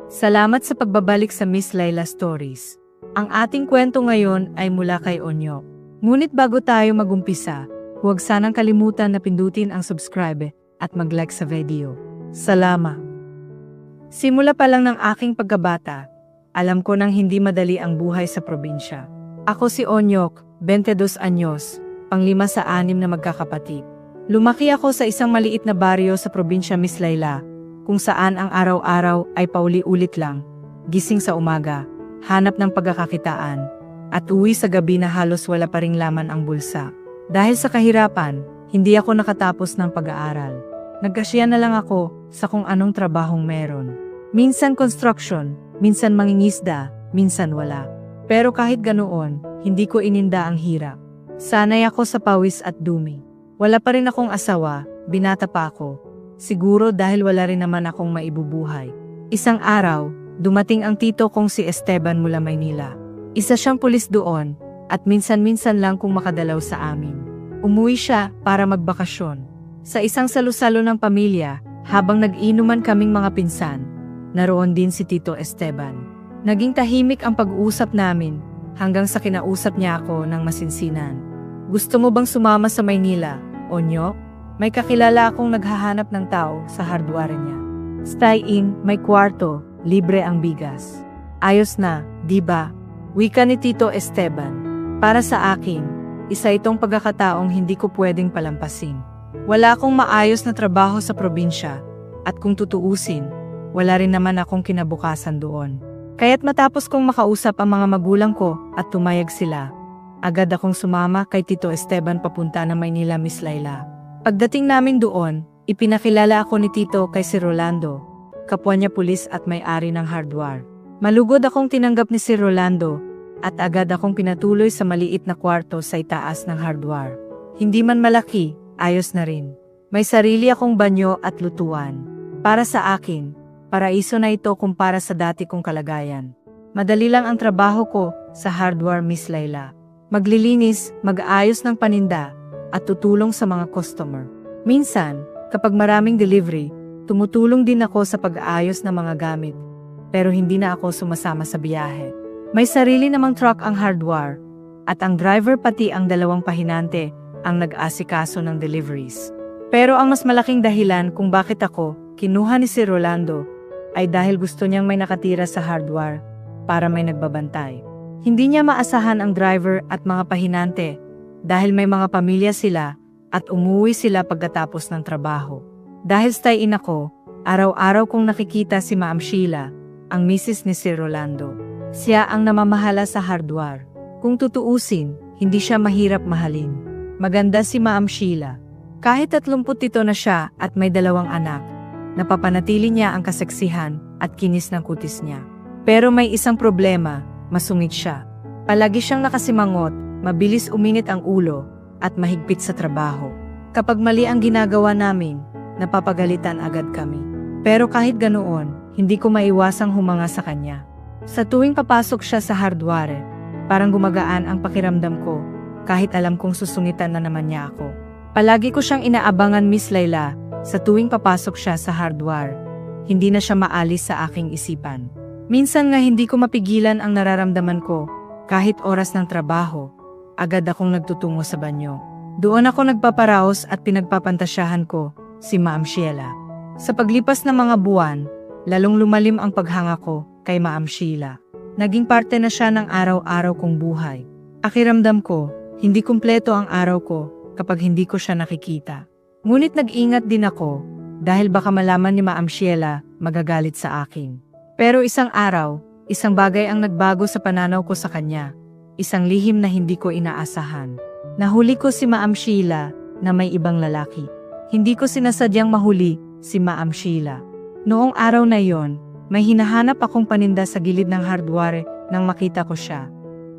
Salamat sa pagbabalik sa Miss Laila Stories. Ang ating kwento ngayon ay mula kay Onyok. Ngunit bago tayo magumpisa, huwag sanang kalimutan na pindutin ang subscribe at mag-like sa video. Salamat! Simula pa lang ng aking pagkabata, alam ko nang hindi madali ang buhay sa probinsya. Ako si Onyok, 22 anyos, panglima sa 6 na magkakapatid. Lumaki ako sa isang maliit na baryo sa probinsya Miss Laila, kung saan ang araw-araw ay pauli-ulit lang, gising sa umaga, hanap ng pagkakakitaan, at uwi sa gabi na halos wala pa ring laman ang bulsa. Dahil sa kahirapan, hindi ako nakatapos ng pag-aaral. Nagkasya na lang ako sa kung anong trabahong meron. Minsan construction, minsan mangingisda, minsan wala. Pero kahit ganoon, hindi ko ininda ang hirap. Sanay ako sa pawis at dumi. Wala pa rin akong asawa, binata pa ako. Siguro dahil wala rin naman akong maibubuhay. Isang araw, dumating ang tito kong si Esteban mula Maynila. Isa siyang pulis doon, at minsan-minsan lang kung makadalaw sa amin. Umuwi siya para magbakasyon. Sa isang salusalo ng pamilya, habang nag-inuman kaming mga pinsan, naroon din si Tito Esteban. Naging tahimik ang pag-uusap namin, hanggang sa kinausap niya ako ng masinsinan. Gusto mo bang sumama sa Maynila, Onyok? May kakilala akong naghahanap ng tao sa hardware niya. Stay-in, may kwarto, libre ang bigas. Ayos na, di ba? Wika ni Tito Esteban. Para sa akin, isa itong pagkakataong hindi ko pwedeng palampasin. Wala akong maayos na trabaho sa probinsya, at kung tutuusin, wala rin naman akong kinabukasan doon. Kaya't matapos kong makausap ang mga magulang ko at tumayag sila, agad akong sumama kay Tito Esteban papunta na Maynila, Miss Laila. Pagdating namin doon, ipinakilala ako ni Tito kay si Rolando, kapwa niya pulis at may-ari ng hardware. Malugod akong tinanggap ni si Rolando, at agad akong pinatuloy sa maliit na kwarto sa itaas ng hardware. Hindi man malaki, ayos na rin. May sarili akong banyo at lutuan. Para sa akin, paraiso na ito kumpara sa dati kong kalagayan. Madali lang ang trabaho ko sa hardware Miss Laila. Maglilinis, mag-aayos ng paninda, at tutulong sa mga customer. Minsan, kapag maraming delivery, tumutulong din ako sa pag-aayos ng mga gamit. Pero hindi na ako sumasama sa biyahe. May sarili namang truck ang hardware, at ang driver pati ang 2 pahinante ang nag-asikaso ng deliveries. Pero ang mas malaking dahilan kung bakit ako kinuha ni si Rolando ay dahil gusto niyang may nakatira sa hardware para may nagbabantay. Hindi niya maasahan ang driver at mga pahinante dahil may mga pamilya sila at umuwi sila pagkatapos ng trabaho. Dahil stay-in ako, araw-araw kong nakikita si Ma'am Sheila, ang misis ni Sir Rolando. Siya ang namamahala sa hardware. Kung tutuusin, hindi siya mahirap mahalin. Maganda si Ma'am Sheila. Kahit 37 na siya at may 2 anak, napapanatili niya ang kaseksihan at kinis ng kutis niya. Pero may isang problema, masungit siya. Palagi siyang nakasimangot, mabilis uminit ang ulo, at mahigpit sa trabaho. Kapag mali ang ginagawa namin, napapagalitan agad kami. Pero kahit ganoon, hindi ko maiwasang humanga sa kanya. Sa tuwing papasok siya sa hardware, parang gumagaan ang pakiramdam ko, kahit alam kong susungitan na naman niya ako. Palagi ko siyang inaabangan, Miss Laila, sa tuwing papasok siya sa hardware. Hindi na siya maalis sa aking isipan. Minsan nga hindi ko mapigilan ang nararamdaman ko, kahit oras ng trabaho. Agad akong nagtutungo sa banyo. Doon ako nagpaparaos at pinagpapantasyahan ko si Ma'am Sheila. Sa paglipas ng mga buwan, lalong lumalim ang paghanga ko kay Ma'am Sheila. Naging parte na siya ng araw-araw kong buhay. Pakiramdam ko, hindi kumpleto ang araw ko kapag hindi ko siya nakikita. Ngunit nag-ingat din ako dahil baka malaman ni Ma'am Sheila magagalit sa akin. Pero isang araw, isang bagay ang nagbago sa pananaw ko sa kanya. Isang lihim na hindi ko inaasahan. Nahuli ko si Ma'am Sheila na may ibang lalaki. Hindi ko sinasadyang mahuli si Ma'am Sheila. Noong araw na yon, may hinahanap akong paninda sa gilid ng hardware nang makita ko siya,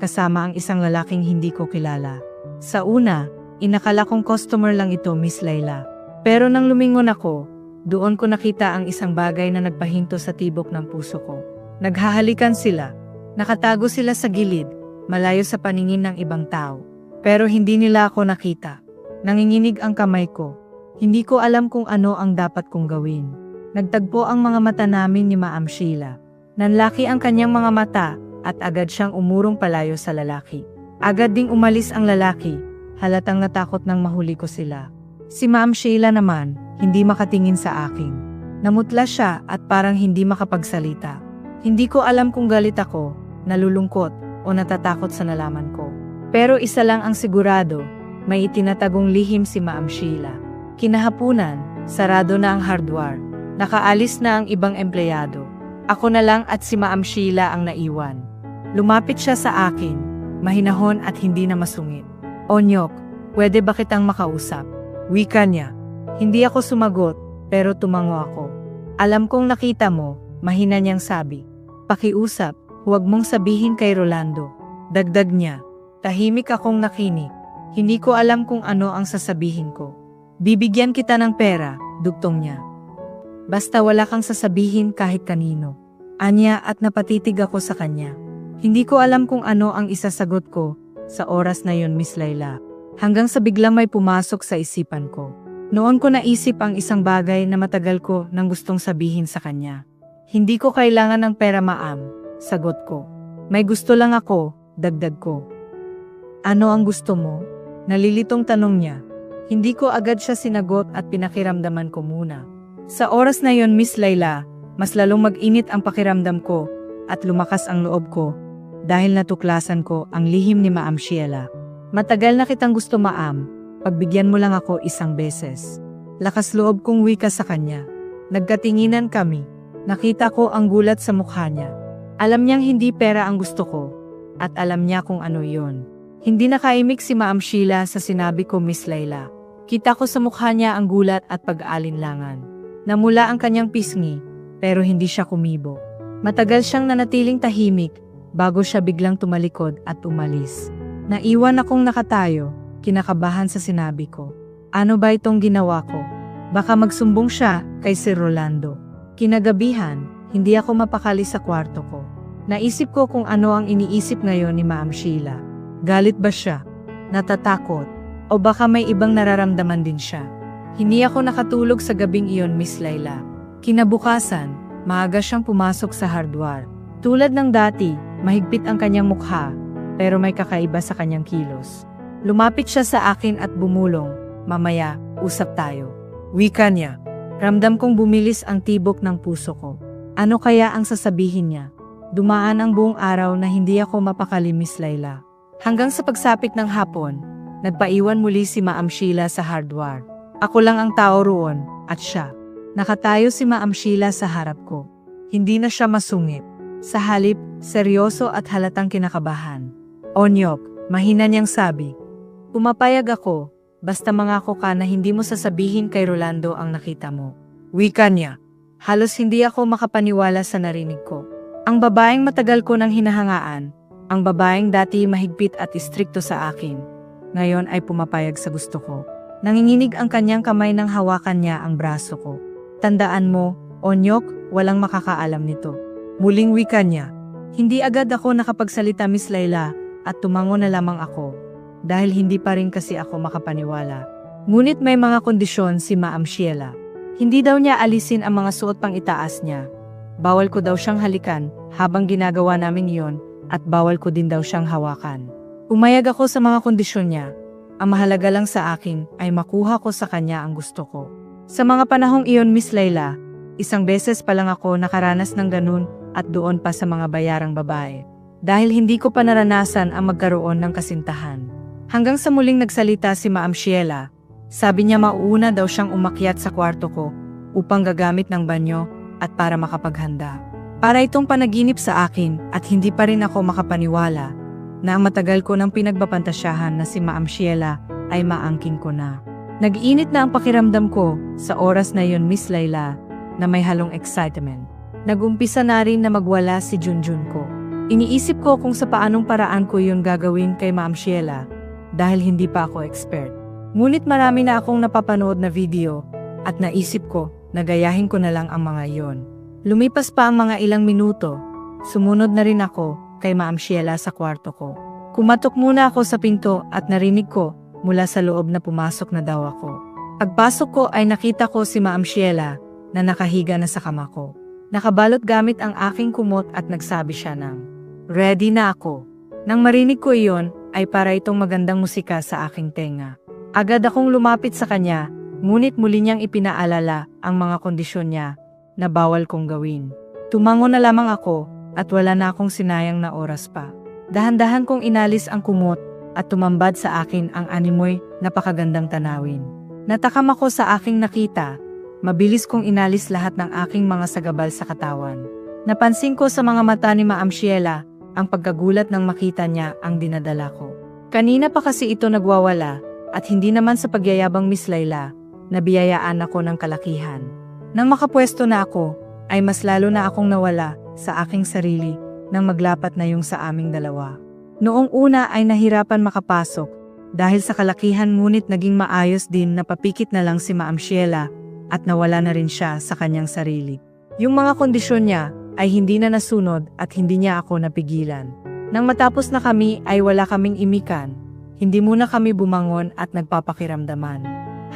kasama ang isang lalaking hindi ko kilala. Sa una, inakala kong customer lang ito, Miss Laila. Pero nang lumingon ako, doon ko nakita ang isang bagay na nagpahinto sa tibok ng puso ko. Naghahalikan sila. Nakatago sila sa gilid, malayo sa paningin ng ibang tao. Pero hindi nila ako nakita. Nanginginig ang kamay ko. Hindi ko alam kung ano ang dapat kong gawin. Nagtagpo ang mga mata namin ni Ma'am Sheila. Nanlaki ang kanyang mga mata at agad siyang umurong palayo sa lalaki. Agad ding umalis ang lalaki, halatang natakot nang mahuli ko sila. Si Ma'am Sheila naman, hindi makatingin sa akin. Namutla siya at parang hindi makapagsalita. Hindi ko alam kung galit ako, nalulungkot, o natatakot sa nalaman ko. Pero isa lang ang sigurado, may itinatagong lihim si Ma'am Sheila. Kinahapunan, sarado na ang hardware. Nakaalis na ang ibang empleyado. Ako na lang at si Ma'am Sheila ang naiwan. Lumapit siya sa akin, mahinahon at hindi na masungit. Onyok, pwede ba kitang makausap? Wika niya. Hindi ako sumagot, pero tumango ako. Alam kong nakita mo, mahina niyang sabi. Pakiusap, huwag mong sabihin kay Rolando. Dagdag niya. Tahimik akong nakinig. Hindi ko alam kung ano ang sasabihin ko. Bibigyan kita ng pera, dugtong niya. Basta wala kang sasabihin kahit kanino. Anya at napatitig ako sa kanya. Hindi ko alam kung ano ang isasagot ko sa oras na yon, Miss Laila. Hanggang sa biglang may pumasok sa isipan ko. Noon ko naisip ang isang bagay na matagal ko nang gustong sabihin sa kanya. Hindi ko kailangan ng pera, ma'am, sagot ko. May gusto lang ako, dagdag ko. Ano ang gusto mo? Nalilitong tanong niya. Hindi ko agad siya sinagot at pinakiramdaman ko muna. Sa oras na yon, Miss Laila, mas lalong mag-init ang pakiramdam ko at lumakas ang loob ko dahil natuklasan ko ang lihim ni Ma'am Sheila. Matagal na kitang gusto, ma'am, pagbigyan mo lang ako isang beses. Lakas loob kong wika sa kanya. Nagkatinginan kami. Nakita ko ang gulat sa mukha niya. Alam niyang hindi pera ang gusto ko at alam niya kung ano yon. Hindi nakaimik si Ma'am Sheila sa sinabi ko, Miss Laila. Kita ko sa mukha niya ang gulat at pag-aalinlangan. Namula ang kanyang pisngi, pero hindi siya kumibo. Matagal siyang nanatiling tahimik, bago siya biglang tumalikod at umalis. Naiwan akong nakatayo, kinakabahan sa sinabi ko. Ano ba itong ginawa ko? Baka magsumbong siya kay Sir Rolando. Kinagabihan, hindi ako mapakali sa kwarto ko. Naisip ko kung ano ang iniisip ngayon ni Ma'am Sheila. Galit ba siya? Natatakot? O baka may ibang nararamdaman din siya? Hindi ako nakatulog sa gabing iyon, Miss Laila. Kinabukasan, maaga siyang pumasok sa hardware. Tulad ng dati, mahigpit ang kanyang mukha, pero may kakaiba sa kanyang kilos. Lumapit siya sa akin at bumulong, mamaya, usap tayo. Wika niya. Ramdam kong bumilis ang tibok ng puso ko. Ano kaya ang sasabihin niya? Dumaan ang buong araw na hindi ako mapakali, Miss Laila. Hanggang sa pagsapit ng hapon, nagpaiwan muli si Ma'am Sheila sa hardware. Ako lang ang tao roon, at siya. Nakatayo si Ma'am Sheila sa harap ko. Hindi na siya masungit. Sa halip, seryoso at halatang kinakabahan. Onyok, mahina niyang sabi. Pumapayag ako, basta mangako ka na hindi mo sasabihin kay Rolando ang nakita mo. Wika niya. Halos hindi ako makapaniwala sa narinig ko. Ang babaeng matagal ko nang hinahangaan, ang babaeng dati mahigpit at istrikto sa akin, ngayon ay pumapayag sa gusto ko. Nanginginig ang kanyang kamay nang hawakan niya ang braso ko. Tandaan mo, Onyok, walang makakaalam nito. Muling wika niya. Hindi agad ako nakapagsalita, Miss Laila, at tumango na lamang ako. Dahil hindi pa rin kasi ako makapaniwala. Ngunit may mga kondisyon si Ma'am Sheila. Hindi daw niya alisin ang mga suot pang itaas niya. Bawal ko daw siyang halikan habang ginagawa namin iyon at bawal ko din daw siyang hawakan. Umayag ako sa mga kondisyon niya. Ang mahalaga lang sa akin ay makuha ko sa kanya ang gusto ko. Sa mga panahong iyon, Miss Laila, isang beses pa lang ako nakaranas ng ganun at doon pa sa mga bayarang babae. Dahil hindi ko pa naranasan ang magkaroon ng kasintahan. Hanggang sa muling nagsalita si Ma'am Sheila, sabi niya mauuna daw siyang umakyat sa kwarto ko upang gagamit ng banyo at para makapaghanda. Para itong panaginip sa akin at hindi pa rin ako makapaniwala na ang matagal ko nang pinagbapantasyahan na si Ma'am Sheila ay maangkin ko na. Nag-init na ang pakiramdam ko sa oras na yon, Miss Laila, na may halong excitement. Nag-umpisa na rin na magwala si Junjun ko. Iniisip ko kung sa paanong paraan ko yun gagawin kay Ma'am Sheila dahil hindi pa ako expert. Ngunit marami na akong napapanood na video at naisip ko na gayahin ko na lang ang mga yon. Lumipas pa ang mga ilang minuto, sumunod na rin ako kay Ma'am Sheila sa kwarto ko. Kumatok muna ako sa pinto at narinig ko mula sa loob na pumasok na daw ako. Pagpasok ko ay nakita ko si Ma'am Sheila na nakahiga na sa kama ko. Nakabalot gamit ang aking kumot at nagsabi siya ng, "Ready na ako." Nang marinig ko iyon, ay para itong magandang musika sa aking tenga. Agad akong lumapit sa kanya, ngunit muli niyang ipinaalala ang mga kondisyon niya na bawal kong gawin. Tumango na lamang ako at wala na akong sinayang na oras pa. Dahan-dahan kong inalis ang kumot at tumambad sa akin ang animoy napakagandang tanawin. Natakam ako sa aking nakita. Mabilis kong inalis lahat ng aking mga sagabal sa katawan. Napansin ko sa mga mata ni Ma'am Sheila ang pagkagulat nang makita niya ang dinadala ko. Kanina pa kasi ito nagwawala at hindi naman sa pagyayabang Miss Layla, nabiyayaan ako ng kalakihan. Nang makapwesto na ako, ay mas lalo na akong nawala sa aking sarili nang maglapat na yung sa aming dalawa. Noong una ay nahirapan makapasok dahil sa kalakihan ngunit naging maayos din na papikit na lang si Ma'am Sheila at nawala na rin siya sa kanyang sarili. Yung mga kondisyon niya ay hindi na nasunod at hindi niya ako napigilan. Nang matapos na kami ay wala kaming imikan, hindi muna kami bumangon at nagpapakiramdaman.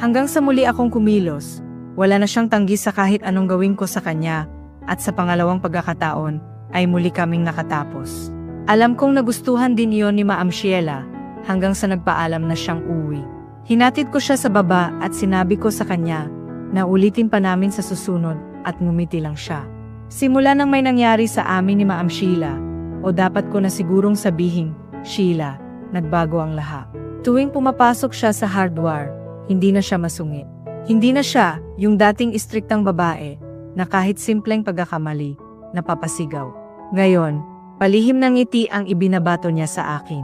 Hanggang sa muli akong kumilos, wala na siyang tanggi sa kahit anong gawin ko sa kanya at sa pangalawang pagkakataon ay muli kaming nakatapos. Alam kong nagustuhan din iyon ni Ma'am Sheila hanggang sa nagpaalam na siyang uwi. Hinatid ko siya sa baba at sinabi ko sa kanya na ulitin pa namin sa susunod at ngumiti lang siya. Simula nang may nangyari sa amin ni Ma'am Sheila, o dapat ko na sigurong sabihin, Sheila, nagbago ang lahat. Tuwing pumapasok siya sa hardware, hindi na siya masungit. Hindi na siya yung dating istriktang babae na kahit simpleng pagkakamali, napapasigaw. Ngayon, palihim ng ngiti ang ibinabato niya sa akin.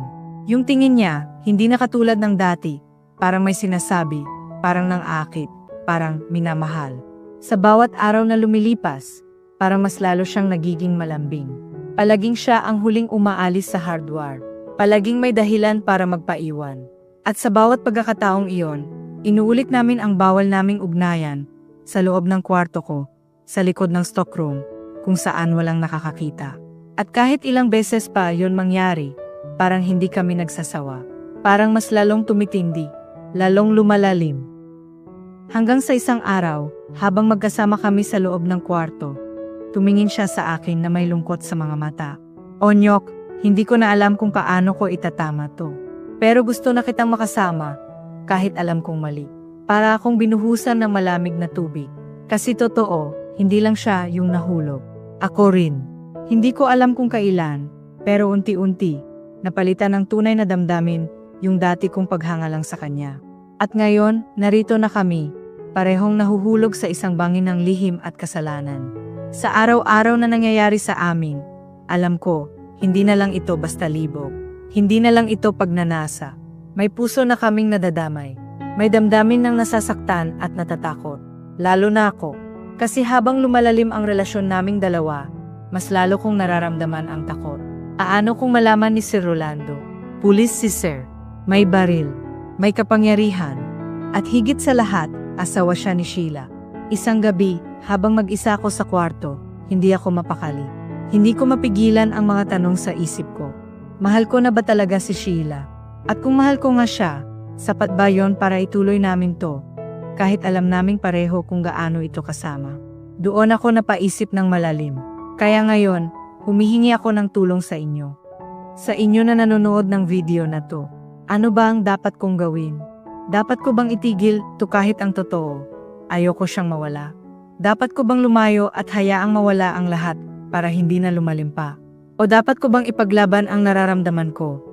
Yung tingin niya, hindi na katulad ng dati, parang may sinasabi, parang nang-akit, parang minamahal. Sa bawat araw na lumilipas, parang mas lalo siyang nagiging malambing. Palaging siya ang huling umaalis sa hardware. Palaging may dahilan para magpaiwan. At sa bawat pagkakataong iyon, inuulit namin ang bawal naming ugnayan sa loob ng kwarto ko, sa likod ng stockroom, kung saan walang nakakakita. At kahit ilang beses pa yon mangyari, parang hindi kami nagsasawa. Parang mas lalong tumitindi, lalong lumalalim. Hanggang sa isang araw, habang magkasama kami sa loob ng kwarto, tumingin siya sa akin na may lungkot sa mga mata. "Onyok, hindi ko na alam kung paano ko itatama to. Pero gusto na kitang makasama, kahit alam kong mali. Para akong binuhusan ng malamig na tubig. Kasi totoo, hindi lang siya yung nahulog. Ako rin. Hindi ko alam kung kailan, pero unti-unti, napalitan ng tunay na damdamin yung dati kong paghanga lang sa kanya. At ngayon, narito na kami, parehong nahuhulog sa isang bangin ng lihim at kasalanan. Sa araw-araw na nangyayari sa amin, alam ko, hindi na lang ito basta libog. Hindi na lang ito pagnanasa. May puso na kaming nadadamay. May damdamin ng nasasaktan at natatakot. Lalo na ako. Kasi habang lumalalim ang relasyon naming dalawa, mas lalo kong nararamdaman ang takot. Aano kung malaman ni Sir Rolando? Pulis si Sir. May baril. May kapangyarihan. At higit sa lahat, asawa siya ni Sheila. Isang gabi, habang mag-isa ako sa kwarto, hindi ako mapakali. Hindi ko mapigilan ang mga tanong sa isip ko. Mahal ko na ba talaga si Sheila? At kung mahal ko nga siya, sapat ba yon para ituloy namin to? Kahit alam naming pareho kung gaano ito kasama. Doon ako napaisip ng malalim. Kaya ngayon, humihingi ako ng tulong sa inyo. Sa inyo na nanonood ng video na to. Ano ba ang dapat kong gawin? Dapat ko bang itigil to kahit ang totoo? Ayoko siyang mawala. Dapat ko bang lumayo at hayaang mawala ang lahat para hindi na lumalim pa? O dapat ko bang ipaglaban ang nararamdaman ko?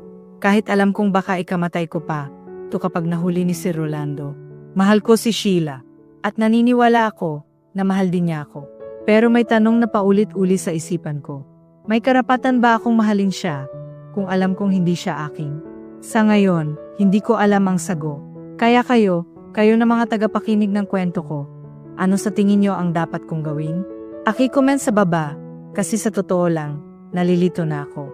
Kahit alam kong baka ikamatay ko pa, to kapag nahuli ni Sir Rolando. Mahal ko si Sheila. At naniniwala ako na mahal din niya ako. Pero may tanong na paulit-uli sa isipan ko. May karapatan ba akong mahalin siya kung alam kong hindi siya akin? Sa ngayon, hindi ko alam ang sagot. Kaya kayo na mga tagapakinig ng kwento ko, ano sa tingin nyo ang dapat kong gawin? Paki-comment sa baba, kasi sa totoo lang, nalilito na ako.